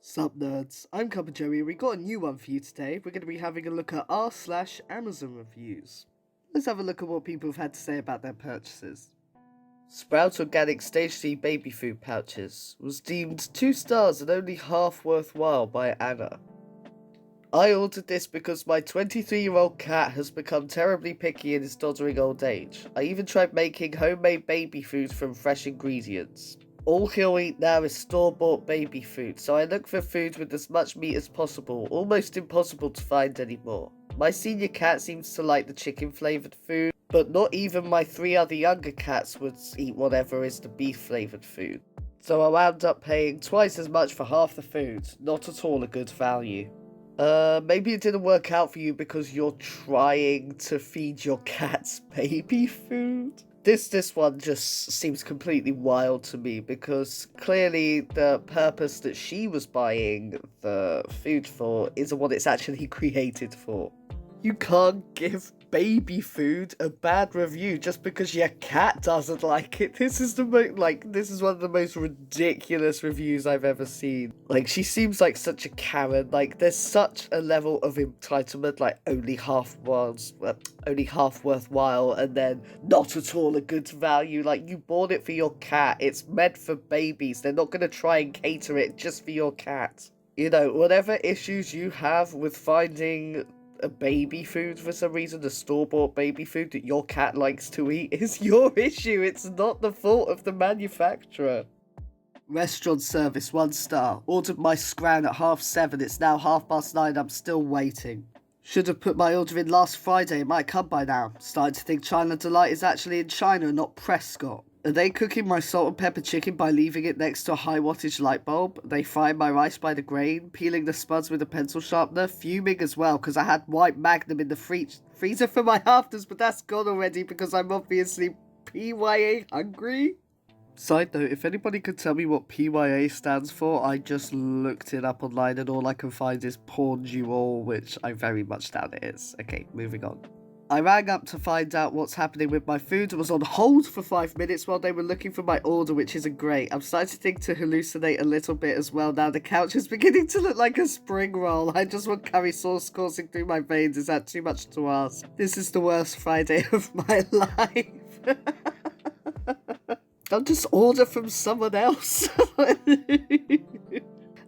Sup nerds, I'm CuppaJoey. We got a new one for you today. We're going to be having a look at r/Amazon reviews. Let's have a look at what people have had to say about their purchases. Sprout Organic Stage 3 baby food pouches was deemed 2 stars and only half worthwhile by Anna. I ordered this because my 23-year-old cat has become terribly picky in his doddering old age. I even tried making homemade baby food from fresh ingredients. All he'll eat now is store-bought baby food, so I look for food with as much meat as possible, almost impossible to find anymore. My senior cat seems to like the chicken-flavoured food, but not even my 3 other younger cats would eat whatever is the beef-flavoured food. So I wound up paying twice as much for half the food, not at all a good value. Maybe it didn't work out for you because you're trying to feed your cats baby food? This one just seems completely wild to me because clearly the purpose that she was buying the food for isn't what it's actually created for. You can't give baby food a bad review just because your cat doesn't like it. This is this is one of the most ridiculous reviews I've ever seen. Like, she seems like such a Karen. Like, there's such a level of entitlement, like only half worthwhile, and then not at all a good value. Like, you bought it for your cat. It's meant for babies. They're not gonna try and cater it just for your cat. You know, whatever issues you have with finding a baby food for some reason, a store-bought baby food that your cat likes to eat, is your issue. It's not the fault of the manufacturer. Restaurant service, 1 star. Ordered my scran at 7:30. It's now 9:30. I'm still waiting. Should have put my order in last Friday. It might come by now. Starting to think China Delight is actually in China, not Prescott. Are they cooking my salt and pepper chicken by leaving it next to a high wattage light bulb? Are they frying my rice by the grain? Peeling the spuds with a pencil sharpener? Fuming as well because I had white Magnum in the freezer for my afters, but that's gone already because I'm obviously PYA hungry. Side note, if anybody could tell me what PYA stands for, I just looked it up online and all I can find is Porn You All, which I very much doubt it is. Okay, moving on. I rang up to find out what's happening with my food and was on hold for 5 minutes while they were looking for my order, which isn't great. I'm starting to hallucinate a little bit as well now. The couch is beginning to look like a spring roll. I just want curry sauce coursing through my veins. Is that too much to ask? This is the worst Friday of my life. I'll just order from someone else.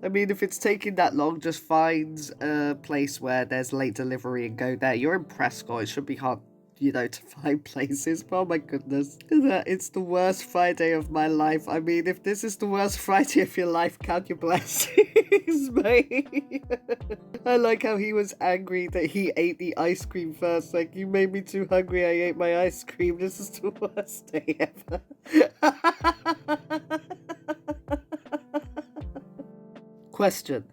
I mean, if it's taking that long, just find a place where there's late delivery and go there. You're in Prescott. It should be hard, to find places. But oh my goodness. It's the worst Friday of my life. I mean, if this is the worst Friday of your life, count your blessings, mate. I like how he was angry that he ate the ice cream first. Like, you made me too hungry. I ate my ice cream. This is the worst day ever. Question.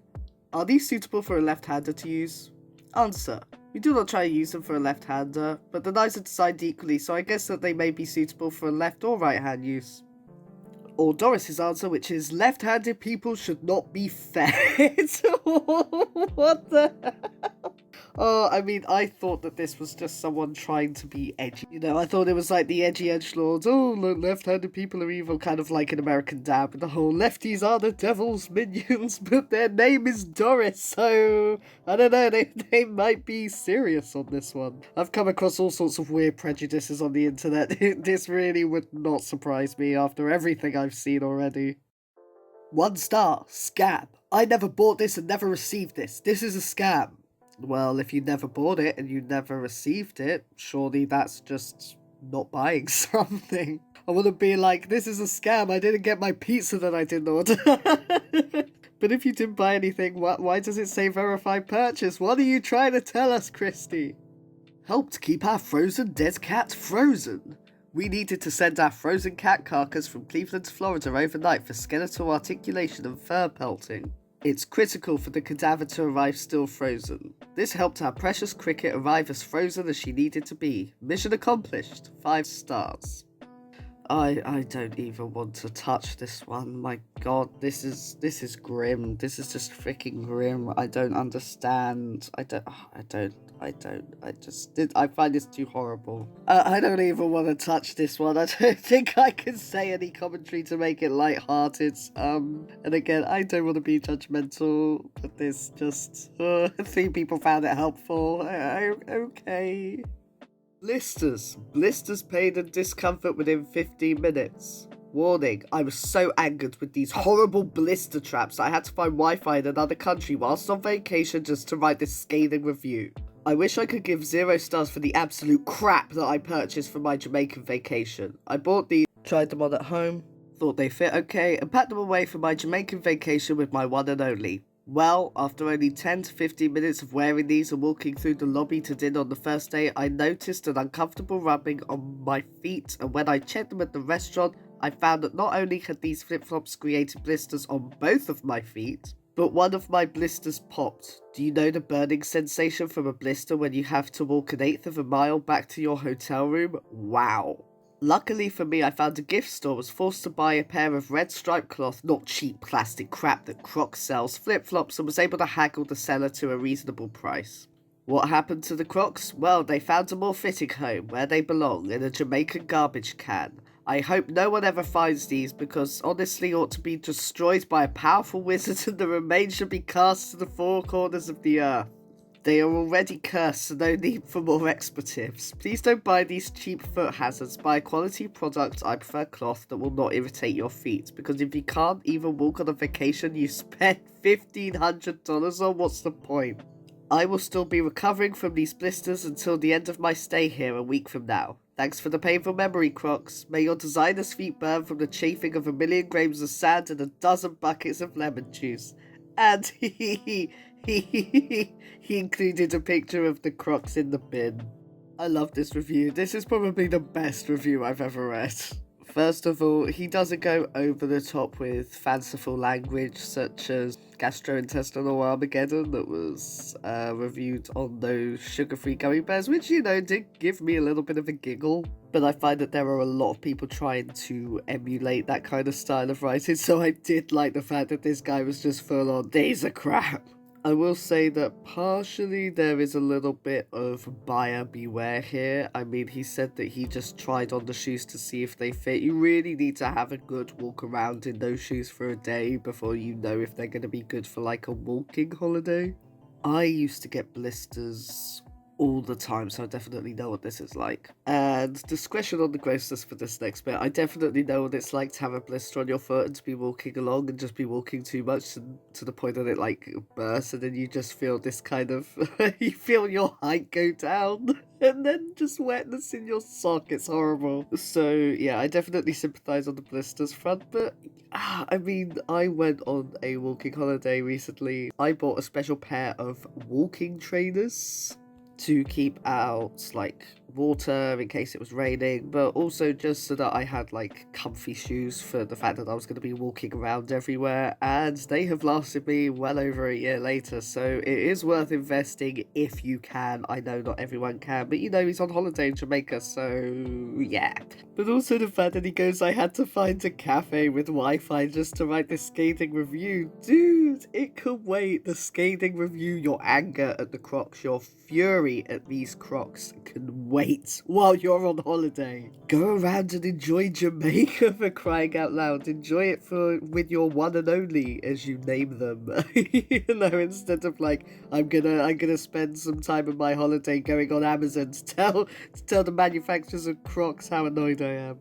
Are these suitable for a left-hander to use? Answer. We do not try to use them for a left-hander, but the knives are designed equally, so I guess that they may be suitable for a left or right-hand use. Or Doris's answer, which is left-handed people should not be fed. What the hell? Oh, I mean, I thought that this was just someone trying to be edgy. I thought it was like the edgy edgelords. Oh, look, left-handed people are evil, kind of like an American Dad with the whole lefties are the devil's minions, but their name is Doris, so I don't know, they might be serious on this one. I've come across all sorts of weird prejudices on the internet. This really would not surprise me after everything I've seen already. 1 star. Scam. I never bought this and never received this. This is a scam. Well, if you never bought it and you never received it, surely that's just not buying something. I wouldn't be like, this is a scam, I didn't get my pizza that I didn't order. But if you didn't buy anything, why does it say verified purchase? What are you trying to tell us, Christy? Helped keep our frozen dead cat frozen. We needed to send our frozen cat carcass from Cleveland to Florida overnight for skeletal articulation and fur pelting. It's critical for the cadaver to arrive still frozen. This helped our precious cricket arrive as frozen as she needed to be. Mission accomplished. 5 stars. I don't even want to touch this one. My god, this is grim. This is just freaking grim. I don't understand. I don't I find this too horrible. I don't even want to touch this one. I don't think I can say any commentary to make it light-hearted. And again, I don't want to be judgmental, but this just, 3 people found it helpful. Okay. Blisters. Blisters pain and discomfort within 15 minutes. Warning, I was so angered with these horrible blister traps that I had to find Wi-Fi in another country whilst on vacation just to write this scathing review. I wish I could give 0 stars for the absolute crap that I purchased for my Jamaican vacation. I bought these, tried them on at home, thought they fit okay, and packed them away for my Jamaican vacation with my one and only. Well, after only 10 to 15 minutes of wearing these and walking through the lobby to dinner on the first day, I noticed an uncomfortable rubbing on my feet, and when I checked them at the restaurant, I found that not only had these flip-flops created blisters on both of my feet, but one of my blisters popped. Do you know the burning sensation from a blister when you have to walk 1/8 of a mile back to your hotel room? Wow. Luckily for me, I found a gift store, was forced to buy a pair of red striped cloth, not cheap plastic crap that Crocs sells, flip-flops, and was able to haggle the seller to a reasonable price. What happened to the Crocs? Well, they found a more fitting home, where they belong, in a Jamaican garbage can. I hope no one ever finds these, because honestly ought to be destroyed by a powerful wizard and the remains should be cast to the 4 corners of the earth. They are already cursed, so no need for more expletives. Please don't buy these cheap foot hazards. Buy a quality product. I prefer cloth that will not irritate your feet, because if you can't even walk on a vacation you spent $1,500 on, what's the point? I will still be recovering from these blisters until the end of my stay here a week from now. Thanks for the painful memory, Crocs. May your designer's feet burn from the chafing of 1,000,000 grains of sand and 12 buckets of lemon juice. And he included a picture of the Crocs in the bin. I love this review. This is probably the best review I've ever read. First of all, he doesn't go over the top with fanciful language such as gastrointestinal Armageddon that was reviewed on those sugar-free gummy bears, which, did give me a little bit of a giggle. But I find that there are a lot of people trying to emulate that kind of style of writing, so I did like the fact that this guy was just full on, these are crap. I will say that partially there is a little bit of buyer beware here. I mean, he said that he just tried on the shoes to see if they fit. You really need to have a good walk around in those shoes for a day before you know if they're going to be good for like a walking holiday. I used to get blisters all the time, so I definitely know what this is like. And discretion on the grossness for this next bit. I definitely know what it's like to have a blister on your foot and to be walking along and just be walking too much to the point that it like bursts, and then you just feel this kind of you feel your height go down and then just wetness in your sock. It's horrible. So yeah, I definitely sympathize on the blisters front, but I mean, I went on a walking holiday recently. I bought a special pair of walking trainers to keep out like water in case it was raining, but also just so that I had like comfy shoes for the fact that I was going to be walking around everywhere, and they have lasted me well over a year later, so it is worth investing if you can. I know not everyone can, but he's on holiday in Jamaica, so yeah. But also the fact that he goes, I had to find a cafe with Wi-Fi just to write this scathing review. Dude, it could wait. The scathing review, your anger at the Crocs, your fury at these Crocs can wait while you're on holiday. Go around and enjoy Jamaica, for crying out loud. Enjoy it with your one and only, as you name them. Instead of like, I'm gonna spend some time of my holiday going on Amazon to tell the manufacturers of Crocs how annoyed I am.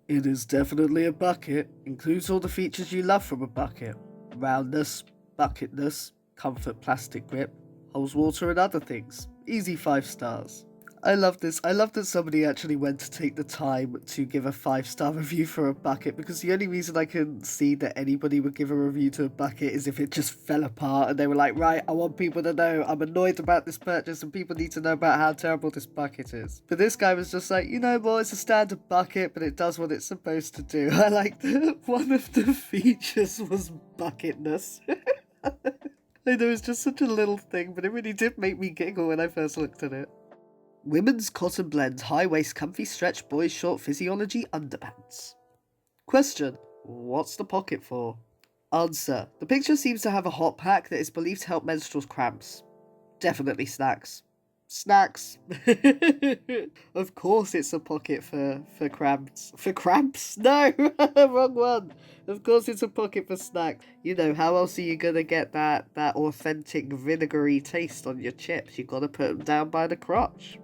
It is definitely a bucket. Includes all the features you love from a bucket. Roundness, bucketness, comfort plastic grip, holds water and other things. Easy 5 stars. I love this. I love that somebody actually went to take the time to give a 5-star review for a bucket, because the only reason I can see that anybody would give a review to a bucket is if it just fell apart and they were like, right, I want people to know I'm annoyed about this purchase and people need to know about how terrible this bucket is. But this guy was just like, well, it's a standard bucket, but it does what it's supposed to do. I like that one of the features was bucketness. I know it's just such a little thing, but it really did make me giggle when I first looked at it. Women's cotton blend, high-waist, comfy stretch, boys short physiology underpants. Question: what's the pocket for? Answer: the picture seems to have a hot pack that is believed to help menstrual cramps. Definitely snacks. Snacks. Of course it's a pocket for crabs. For crabs? No, wrong one. Of course it's a pocket for snacks. You know, how else are you gonna get that authentic vinegary taste on your chips? You gotta put them down by the crotch.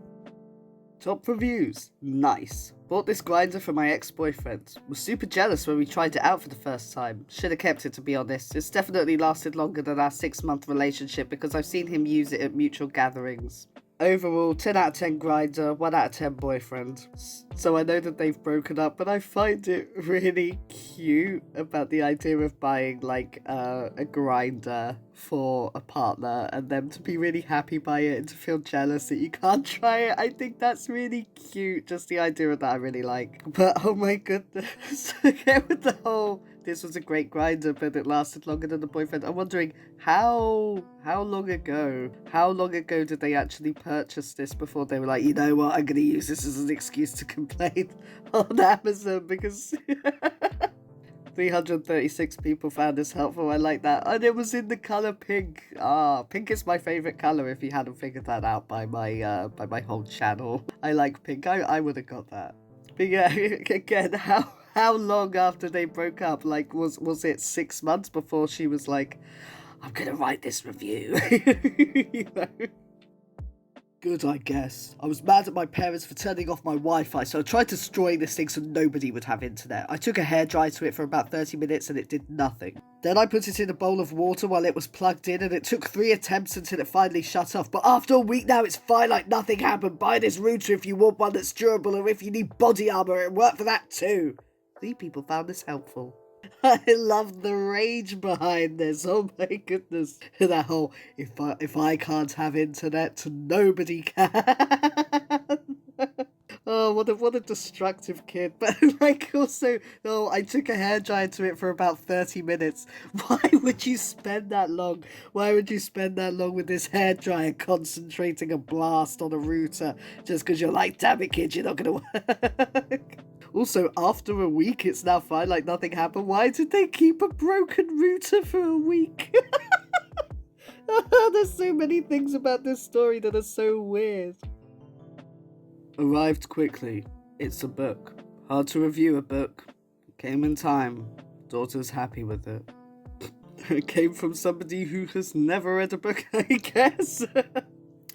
Top reviews. Nice. Bought this grinder for my ex-boyfriend. Was super jealous when we tried it out for the first time. Should have kept it, to be honest. It's definitely lasted longer than our 6-month relationship because I've seen him use it at mutual gatherings. Overall, 10 out of 10 grinder, 1 out of 10 boyfriend. So I know that they've broken up, but I find it really cute about the idea of buying like a grinder for a partner and them to be really happy by it and to feel jealous that you can't try it. I think that's really cute. Just the idea of that I really like. But oh my goodness, again with the whole this was a great grinder, but it lasted longer than the boyfriend. I'm wondering how long ago did they actually purchase this before they were like, you know what, I'm gonna use this as an excuse to complain on Amazon because 336 people found this helpful. I like that. And it was in the color pink. Pink is my favorite color if you hadn't figured that out by my whole channel. I like pink. I would have got that. But yeah, again, how long after they broke up? Like, was it 6 months before she was like, I'm gonna write this review? You know? Good, I guess. I was mad at my parents for turning off my Wi-Fi, so I tried destroying this thing so nobody would have internet. I took a hairdryer to it for about 30 minutes and it did nothing. Then I put it in a bowl of water while it was plugged in and it took 3 attempts until it finally shut off. But after a week now, it's fine like nothing happened. Buy this router if you want one that's durable, or if you need body armor, it worked for that too. 3 people found this helpful. I love the rage behind this. Oh my goodness. That whole, if I can't have internet, nobody can. Oh, what a destructive kid. But like also, oh, I took a hairdryer to it for about 30 minutes. Why would you spend that long? Why would you spend that long with this hairdryer concentrating a blast on a router just because you're like, damn it, kid, you're not gonna work? Also, after a week, it's now fine, like nothing happened. Why did they keep a broken router for a week? There's so many things about this story that are so weird. Arrived quickly. It's a book. Hard to review a book. Came in time. Daughter's happy with it. It came from somebody who has never read a book, I guess.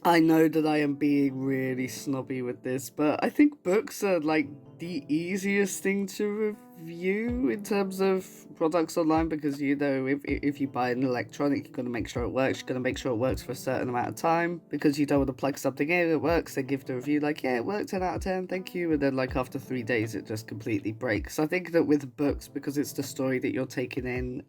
I know that I am being really snobby with this, but I think books are like the easiest thing to review in terms of products online, because you know, if you buy an electronic, you're going to make sure it works. You're going to make sure it works for a certain amount of time, because you don't want to plug something in, it works, then give the review like, yeah, it worked, 10 out of 10, thank you, and then like after 3 days it just completely breaks. I think that with books, because it's the story that you're taking in,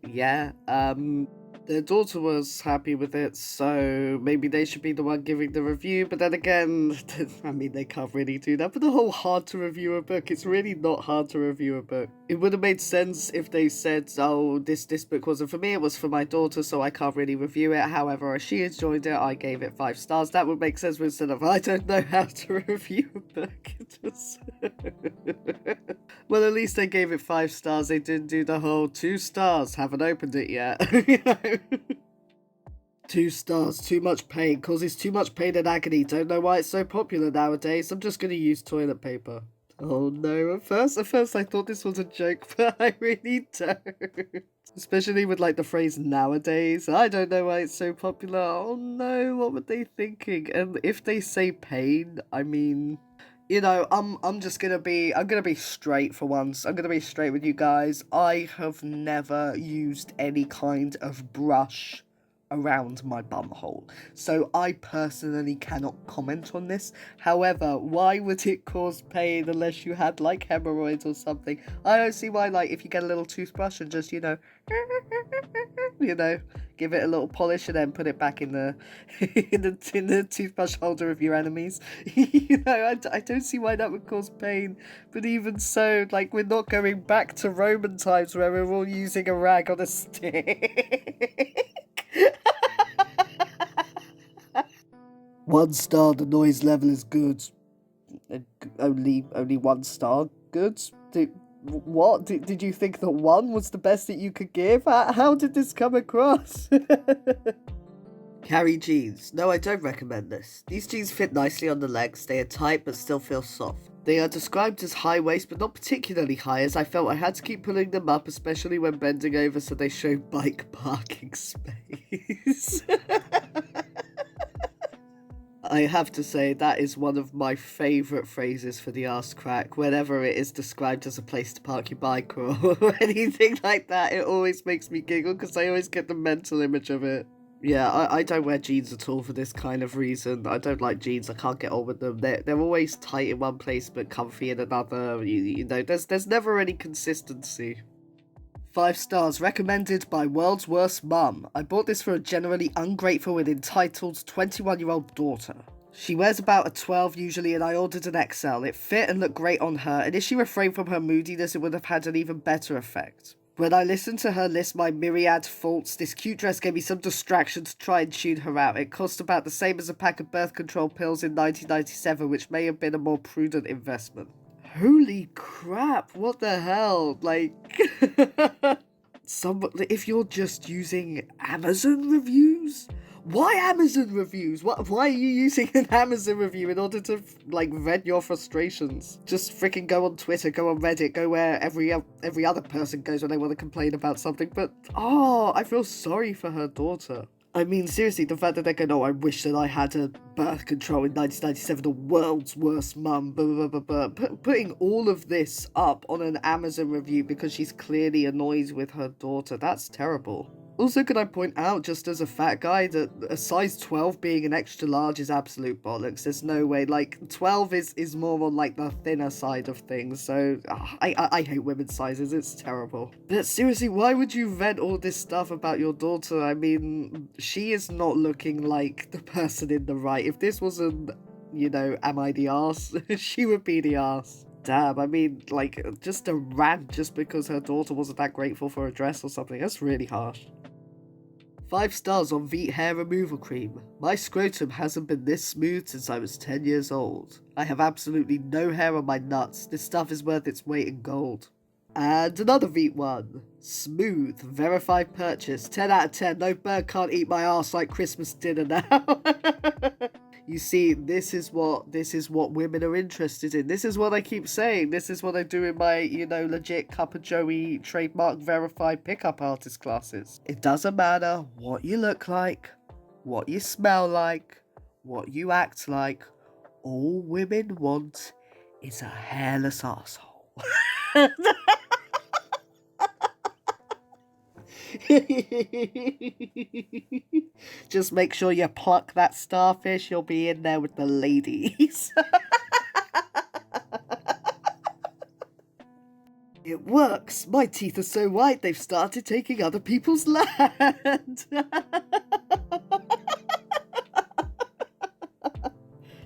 their daughter was happy with it, so maybe they should be the one giving the review. But then again, I mean, they can't really do that. But the whole hard to review a book, it's really not hard to review a book. It would have made sense if they said, oh, this book wasn't for me, it was for my daughter, so I can't really review it. However, she enjoyed it, I gave it 5 stars. That would make sense instead of, I don't know how to review a book. Well, at least they gave it 5 stars. They didn't do the whole 2 stars, haven't opened it yet. You know? 2 stars, too much pain, causes too much pain and agony. Don't know why it's so popular nowadays. I'm just gonna use toilet paper. Oh no, at first I thought this was a joke, but I really don't. Especially with like the phrase nowadays. I don't know why it's so popular. Oh no, what were they thinking? And if they say pain, I mean, you know, I'm gonna be straight for once. I'm gonna be straight with you guys. I have never used any kind of brush around my bumhole, so I personally cannot comment on this. However, why would it cause pain unless you had like hemorrhoids or something? I don't see why, like, if you get a little toothbrush and just, you know, give it a little polish and then put it back in the in the toothbrush holder of your enemies. You know, I don't see why that would cause pain. But even so, like, we're not going back to Roman times where we're all using a rag on a stick. 1 star, the noise level is good. Only 1 star, good? What? Did you think that 1 was the best that you could give? How did this come across? Carry jeans. No, I don't recommend this. These jeans fit nicely on the legs, they are tight but still feel soft. They are described as high waist but not particularly high, as I felt I had to keep pulling them up, especially when bending over so they show bike parking space. I have to say, that is one of my favourite phrases for the arse crack. Whenever it is described as a place to park your bike or anything like that, it always makes me giggle because I always get the mental image of it. Yeah, I don't wear jeans at all for this kind of reason. I don't like jeans. I can't get on with them. They're always tight in one place but comfy in another. You know, there's never any consistency. 5 stars, recommended by World's Worst Mum. I bought this for a generally ungrateful and entitled 21-year-old daughter. She wears about a 12 usually, and I ordered an XL. It fit and looked great on her, and if she refrained from her moodiness, it would have had an even better effect. When I listened to her list my myriad faults, this cute dress gave me some distraction to try and tune her out. It cost about the same as a pack of birth control pills in 1997, which may have been a more prudent investment. Holy crap, what the hell? Like, if you're just using Amazon reviews? Why Amazon reviews? Why are you using an Amazon review in order to, like, vent your frustrations? Just freaking go on Twitter, go on Reddit, go where every other person goes when they want to complain about something. But, I feel sorry for her daughter. I mean, seriously, the fact that they're going, I wish that I had a birth control in 1997, the world's worst mum, blah, blah, blah, blah. Putting all of this up on an Amazon review because she's clearly annoyed with her daughter, that's terrible. Also, could I point out, just as a fat guy, that a size 12 being an extra large is absolute bollocks. There's no way. Like, 12 is more on, like, the thinner side of things, so I hate women's sizes. It's terrible. But seriously, why would you vent all this stuff about your daughter? I mean, she is not looking like the person in the right. If this wasn't, am I the arse? She would be the arse. Damn, I mean, like, just a rant just because her daughter wasn't that grateful for a dress or something. That's really harsh. 5 stars on Veet hair removal cream. My scrotum hasn't been this smooth since I was 10 years old. I have absolutely no hair on my nuts. This stuff is worth its weight in gold. And another Veet one. Smooth, verified purchase. 10 out of 10. No bird can't eat my ass like Christmas dinner now. You see, this is what women are interested in. This is what I keep saying. This is what I do in my, legit CuppaJoey trademark verified pickup artist classes. It doesn't matter what you look like, what you smell like, what you act like. All women want is a hairless asshole. Just make sure you pluck that starfish, you'll be in there with the ladies. It works! My teeth are so white they've started taking other people's land!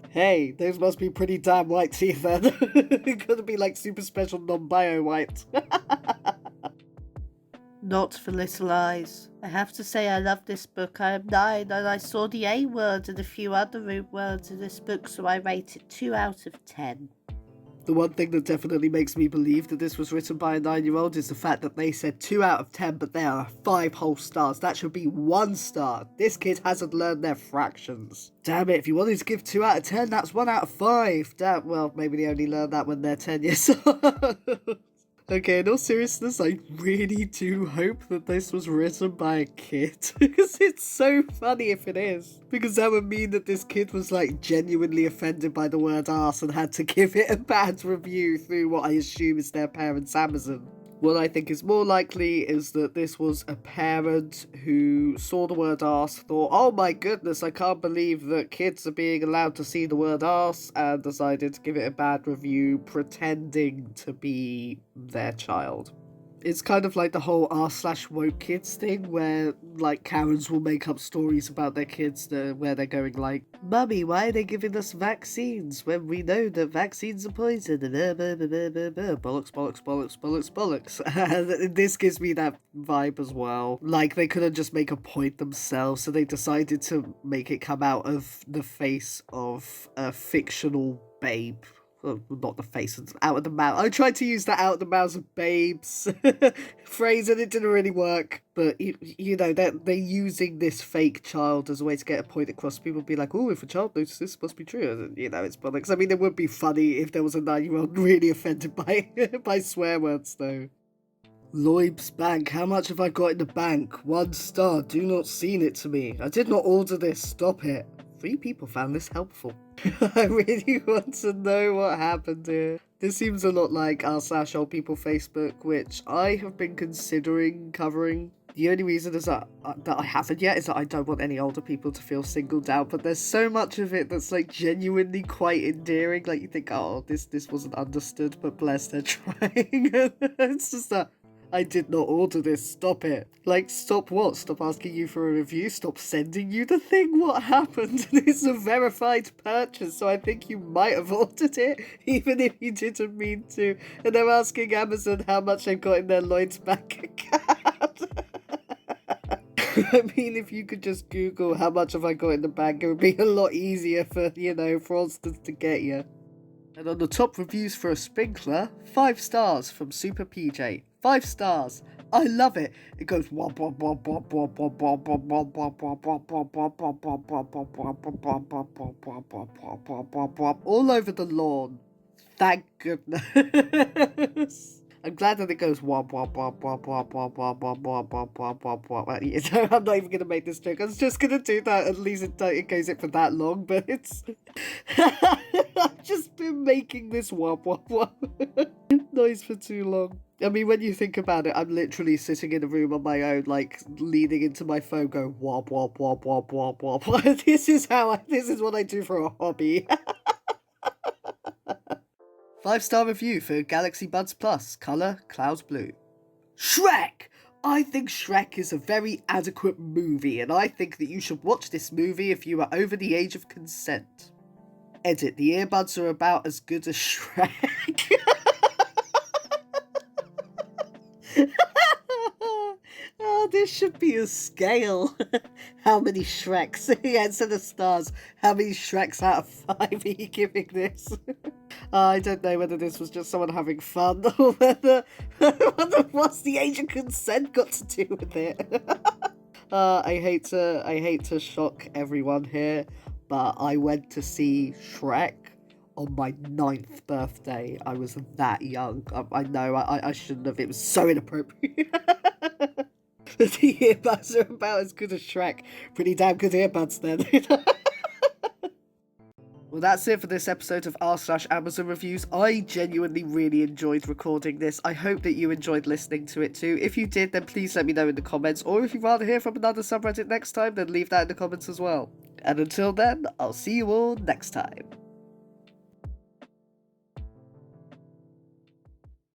Hey, those must be pretty damn white teeth then. Gonna be like super special non-bio white. Not for little eyes. I have to say I love this book. I am 9 and I saw the A word and a few other rude words in this book, so I rate it 2 out of 10. The one thing that definitely makes me believe that this was written by a 9-year-old is the fact that they said 2 out of 10, but there are 5 whole stars. That should be 1 star. This kid hasn't learned their fractions. Damn it, if you wanted to give 2 out of 10, that's 1 out of 5. Damn, well, maybe they only learned that when they're 10 years old. Okay, in all seriousness, I really do hope that this was written by a kid, because it's so funny if it is. Because that would mean that this kid was, like, genuinely offended by the word arse and had to give it a bad review through what I assume is their parents' Amazon. What I think is more likely is that this was a parent who saw the word arse, thought, oh my goodness, I can't believe that kids are being allowed to see the word arse, and decided to give it a bad review, pretending to be their child. It's kind of like the whole r/woke kids thing, where, like, Karens will make up stories about their kids where they're going like, Mummy, why are they giving us vaccines when we know that vaccines are poison? Bollocks, bollocks, bollocks, bollocks, bollocks. And this gives me that vibe as well. Like, they couldn't just make a point themselves, so they decided to make it come out of the face of a fictional babe. Oh, not the face, out of the mouth. I tried to use the out of the mouths of babes phrase and it didn't really work. But, you know, they're using this fake child as a way to get a point across. People be like, oh, if a child knows this must be true. And, you know, it's bollocks. I mean, it would be funny if there was a 9-year-old really offended by by swear words, though. Loib's Bank, how much have I got in the bank? 1 star, do not seen it to me. I did not order this, stop it. 3 people found this helpful. I really want to know what happened here. This seems a lot like r/old people Facebook, which I have been considering covering. The only reason is that I haven't yet is that I don't want any older people to feel singled out, but there's so much of it that's like genuinely quite endearing. Like you think, oh, this wasn't understood, but bless, they're trying. It's just that I did not order this, stop it. Like, stop what? Stop asking you for a review? Stop sending you the thing? What happened? It's a verified purchase, so I think you might have ordered it, even if you didn't mean to. And they're asking Amazon how much they've got in their Lloyd's bank account. I mean, if you could just Google how much have I got in the bank, it would be a lot easier for, you know, fraudsters to get you. And on the top reviews for a sprinkler, 5 stars from Super PJ. 5 stars. I love it. It goes all over the lawn. Thank goodness. I'm glad that it goes I'm not even gonna make this joke. I was just gonna do that. At least it goes it for that long, but it's I've just been making this noise for too long. I mean, when you think about it, I'm literally sitting in a room on my own, like leaning into my phone, going wop wop wop wop wop wop. This is what I do for a hobby. 5-star review for Galaxy Buds Plus, colour cloud blue. Shrek! I think Shrek is a very adequate movie, and I think that you should watch this movie if you are over the age of consent. Edit, the earbuds are about as good as Shrek. Oh, this should be a scale. How many Shreks? Yeah, instead of stars, how many Shreks out of 5 are you giving this? I don't know whether this was just someone having fun or whether what's the age of consent got to do with it. I hate to shock everyone here, but I went to see Shrek on my 9th birthday. I was that young. I know I shouldn't have. It was so inappropriate. The earbuds are about as good as Shrek. Pretty damn good earbuds then. Well, that's it for this episode of r/Amazon Reviews. I genuinely really enjoyed recording this. I hope that you enjoyed listening to it too. If you did, then please let me know in the comments. Or if you'd rather hear from another subreddit next time, then leave that in the comments as well. And until then, I'll see you all next time.